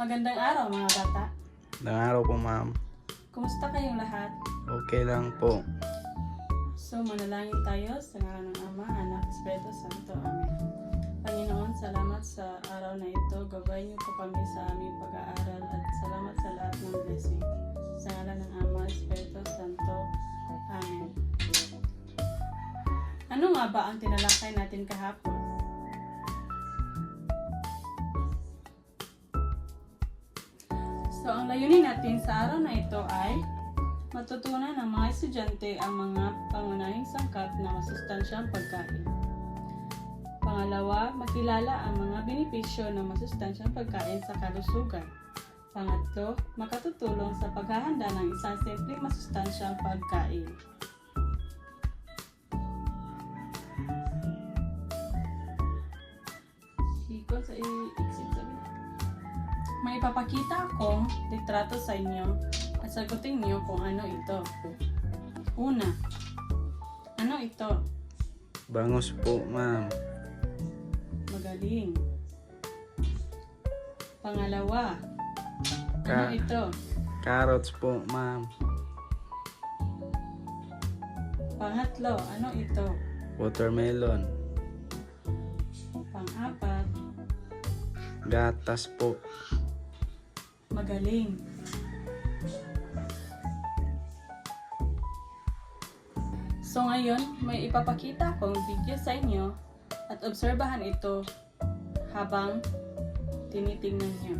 Magandang araw mga bata. Magandang araw po, ma'am. Kumusta kayong lahat? Okay lang po. So, manalangin tayo sa ngalan ng Ama, Anak, Espiritu Santo. Amen. Panginoon, salamat sa araw na ito. Gabayin niyo po kami sa aming pag-aaral at salamat sa lahat ng blessing. Sa ngalan ng Ama, Espiritu Santo. Amen. Ano nga ba ang tinalakay natin kahapon? So, ang layunin natin sa araw na ito ay matutunan ng mga estudyante ang mga pangunahing sangkap na masustansyang pagkain. Pangalawa, makilala ang mga benepisyo ng masustansyang pagkain sa kalusugan. Pangatlo, makatutulong sa paghahanda ng isang simpleng masustansyang pagkain. Ikot sa exit sabi. May ipapakita akong litrato sa inyo at sagutin niyo kung ano ito. Una, ano ito? Bangus po, ma'am. Magaling. Pangalawa, ano ito? Carrots po, ma'am. Pangatlo, ano ito? Watermelon. Pang-apat, Gatas po. magaling. So ngayon, may ipapakita akong video sa inyo at obserbahan ito habang tinitingnan niyo.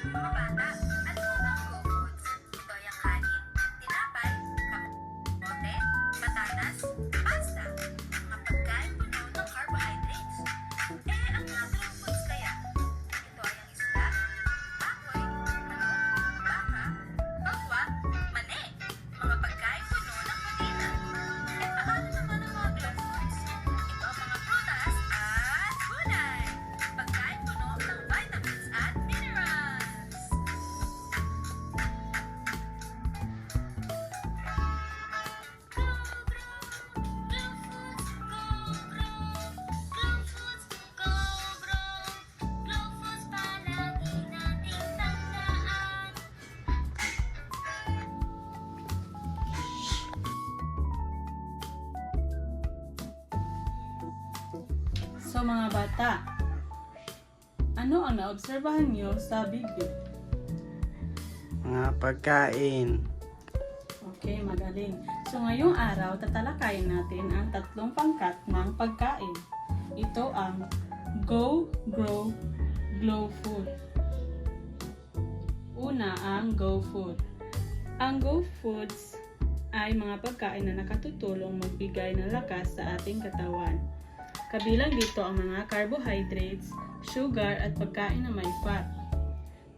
Mga bata, ano ba ang raw foods? Ito ay ang kanin, tinapay, kamote, patatas, pasta, mga pagkain puno ng carbohydrates. Ang mga raw foods kaya? Ito ay ang isda, baboy, manok, baka, tokwa, mani, mga pagkain puno ng protina. Paano naman ang mga raw foods? Ito ang mga prutas at gulay, pagkain puno ng vitamins at minerals. So mga bata, ano ang naobserbahan niyo sa video? Mga pagkain. Okay, magaling. So ngayong araw, tatalakayin natin ang tatlong pangkat ng pagkain. Ito ang Go, Grow, Glow Food. Una ang Go Food. Ang Go Foods ay mga pagkain na nakatutulong magbigay ng lakas sa ating katawan. Kabilang dito ang mga carbohydrates, sugar at pagkain na may fat.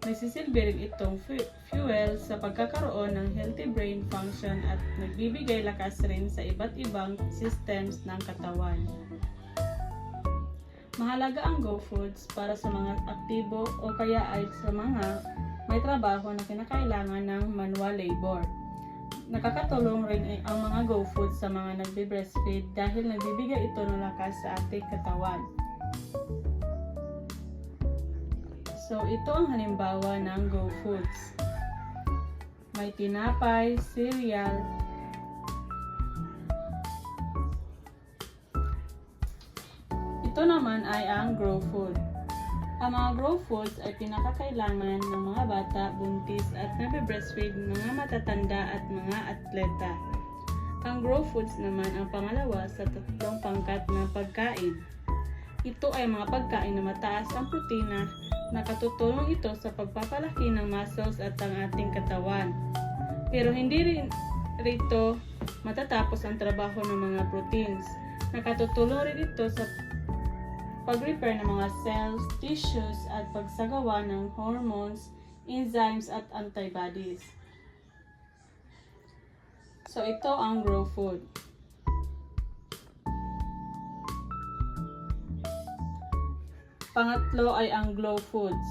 Nagsisilbi rin itong fuel sa pagkakaroon ng healthy brain function at nagbibigay lakas rin sa iba't ibang systems ng katawan. Mahalaga ang Go Foods para sa mga aktibo o kaya ay sa mga may trabaho na kinakailangan ng manual labor. Nakakatulong rin ang mga GoFood sa mga nagbe-breastfeed dahil nagbibigay ito ng lakas sa ating katawan. So, ito ang halimbawa ng GoFoods. May tinapay, cereal, ito naman ay ang GrowFood. Ang mga GrowFoods ay pinakakailangan ng mga bata, buntis at nabe-breastfeed, mga matatanda at mga atleta. Ang GrowFoods naman ang pangalawa sa tatlong pangkat na pagkain. Ito ay mga pagkain na mataas ang protina. Nakatutulong ito sa pagpapalaki ng muscles at ang ating katawan. Pero hindi rin rito matatapos ang trabaho ng mga proteins. Nakatutulong rin ito sa pag-repair ng mga cells, tissues, at pagsagawa ng hormones, enzymes, at antibodies. So, ito ang GrowFood. Pangatlo ay ang GlowFoods.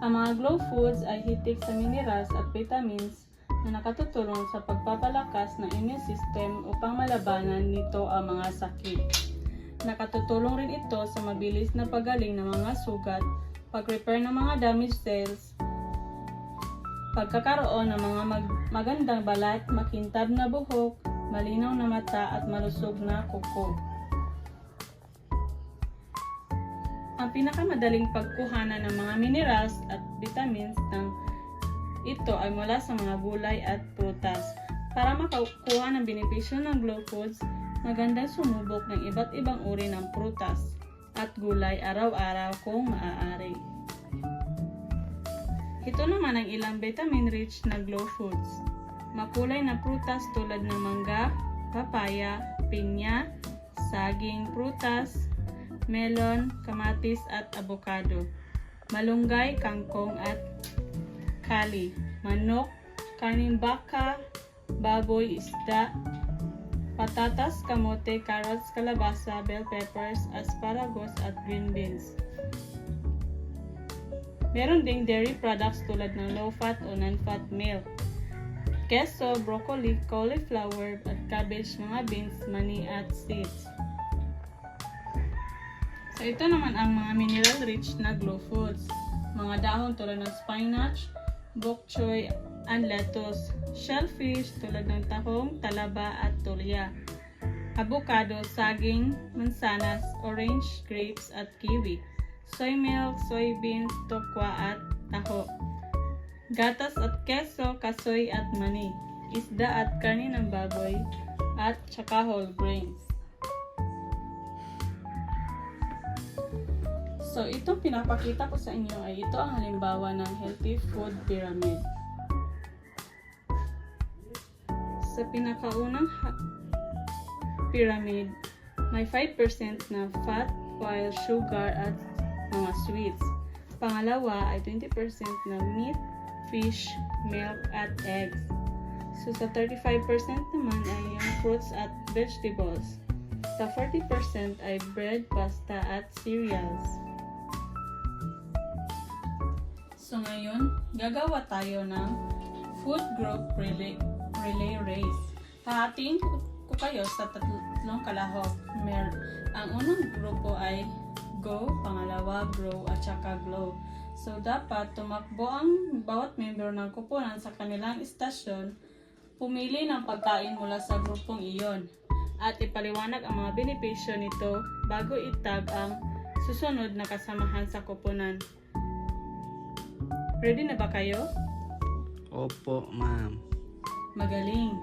Ang mga GlowFoods ay hitik sa minerals at vitamins na nakatutulong sa pagpapalakas ng immune system upang malabanan nito ang mga sakit. Nakatutulong rin ito sa mabilis na paggaling ng mga sugat, pag-repair ng mga damaged cells, pagkakaroon ng mga magandang balat, makintab na buhok, malinaw na mata at malusog na kuko. Ang pinakamadaling pagkuhanan ng mga minerals at vitamins ng ito ay mula sa mga gulay at prutas. Para makakuha ng benepisyo ng GlowFoods, magandang sumubok ng iba't ibang uri ng prutas at gulay araw-araw kung maaari. Ito naman ang ilang vitamin-rich na GlowFoods. Makulay na prutas tulad ng mangga, papaya, pinya, saging, prutas, melon, kamatis at avocado. Malunggay, kangkong at kali. Manok, karning baka, baboy, isda, patatas, kamote, carrots, kalabasa, bell peppers, asparagus at green beans. Meron ding dairy products tulad ng low-fat o non-fat milk, keso, broccoli, cauliflower at cabbage, mga beans, mani at seeds. So ito naman ang mga mineral-rich na GlowFoods. Mga dahon tulad ng spinach, bok choy, and lettuce, shellfish tulad ng tahong, talaba at tulya, avocado, saging, mansanas, orange, grapes at kiwi, soy milk, soybeans, tokwa at taho, gatas at keso, kasoy at mani, isda at karne ng baboy, at tsaka whole grains. So, itong pinapakita ko sa inyo ay ito ang halimbawa ng healthy food pyramid. Sa pinakaunang pyramid, may 5% na fat, while sugar at mga sweets. Pangalawa ay 20% na meat, fish, milk at eggs. So, sa 35% naman ay yung fruits at vegetables. Sa 40% ay bread, pasta at cereals. So ngayon, gagawa tayo ng food group relay race. Hahatiin ko kayo sa tatlong kalahok. Ang unang grupo ay go, pangalawa grow, at saka glow. So dapat tumakbo ang bawat member ng kupunan sa kanilang istasyon, pumili ng pagkain mula sa grupong iyon, at ipaliwanag ang mga benepisyo nito bago itag ang susunod na kasamahan sa kupunan. Ready na ba kayo? Opo, ma'am. Magaling!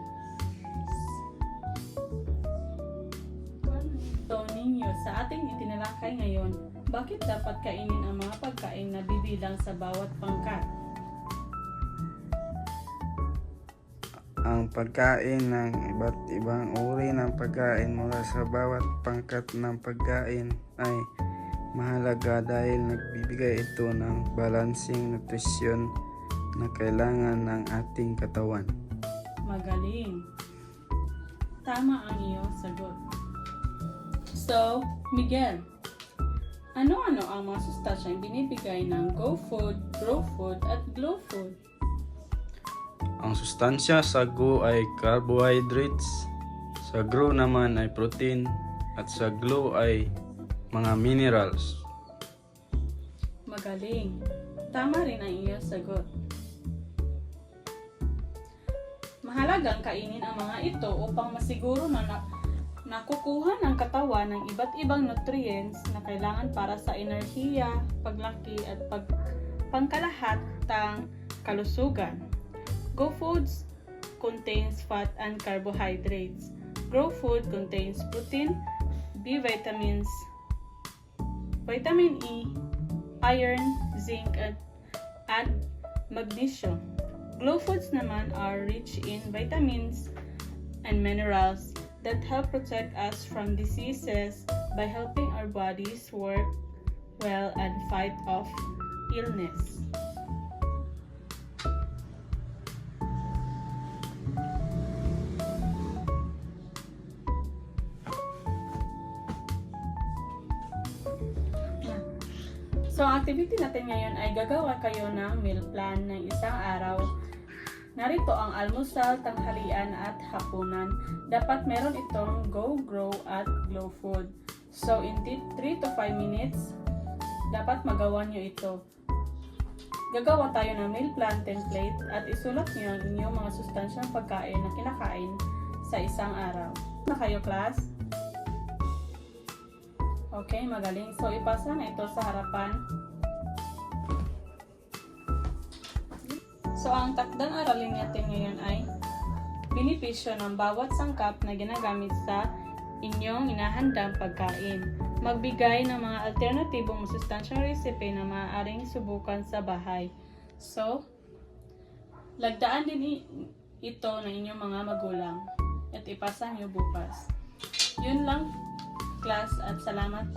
So ninyo, sa ating itinalakay ngayon, bakit dapat kainin ang mga pagkain na bibilang sa bawat pangkat? Ang pagkain ng iba't ibang uri ng pagkain mula sa bawat pangkat ng pagkain ay mahalaga dahil nagbibigay ito ng balansing nutrisyon na kailangan ng ating katawan. Magaling! Tama ang iyong sagot. So, Miguel, ano-ano ang mga sustansyang binibigay ng GoFood, GrowFood at GlowFood? Ang sustansya sa GO ay carbohydrates, sa GROW naman ay protein, at sa GLOW ay mga minerals. Magaling. Tama rin ang iyong sagot. Mahalagang kainin ang mga ito upang masiguro na nakukuha ng katawan ng iba't ibang nutrients na kailangan para sa enerhiya, paglaki at pangkalahatang kalusugan. Go foods contains fat and carbohydrates. Grow food contains protein, B vitamins, vitamin E, iron, zinc, and magnesium. Glow foods naman are rich in vitamins and minerals that help protect us from diseases by helping our bodies work well and fight off illness. So, ang activity natin ngayon ay gagawa kayo ng meal plan ng isang araw. Narito ang almusal, tanghalian at hapunan. Dapat meron itong Go, Grow at Glow food. So, in 3 to 5 minutes, dapat magawa nyo ito. Gagawa tayo ng meal plan template at isulat nyo ang inyong mga sustansyang pagkain na kinakain sa isang araw. Na kayo, class? Okay, magaling. So, ipasa na ito sa harapan. So, ang takdang aralin natin ngayon ay benepisyo ng bawat sangkap na ginagamit sa inyong inahandang pagkain. Magbigay ng mga alternatibong masustansyang recipe na maaaring subukan sa bahay. So, lagdaan din ito ng inyong mga magulang at ipasa nyo bukas. Yun lang, class, at salamat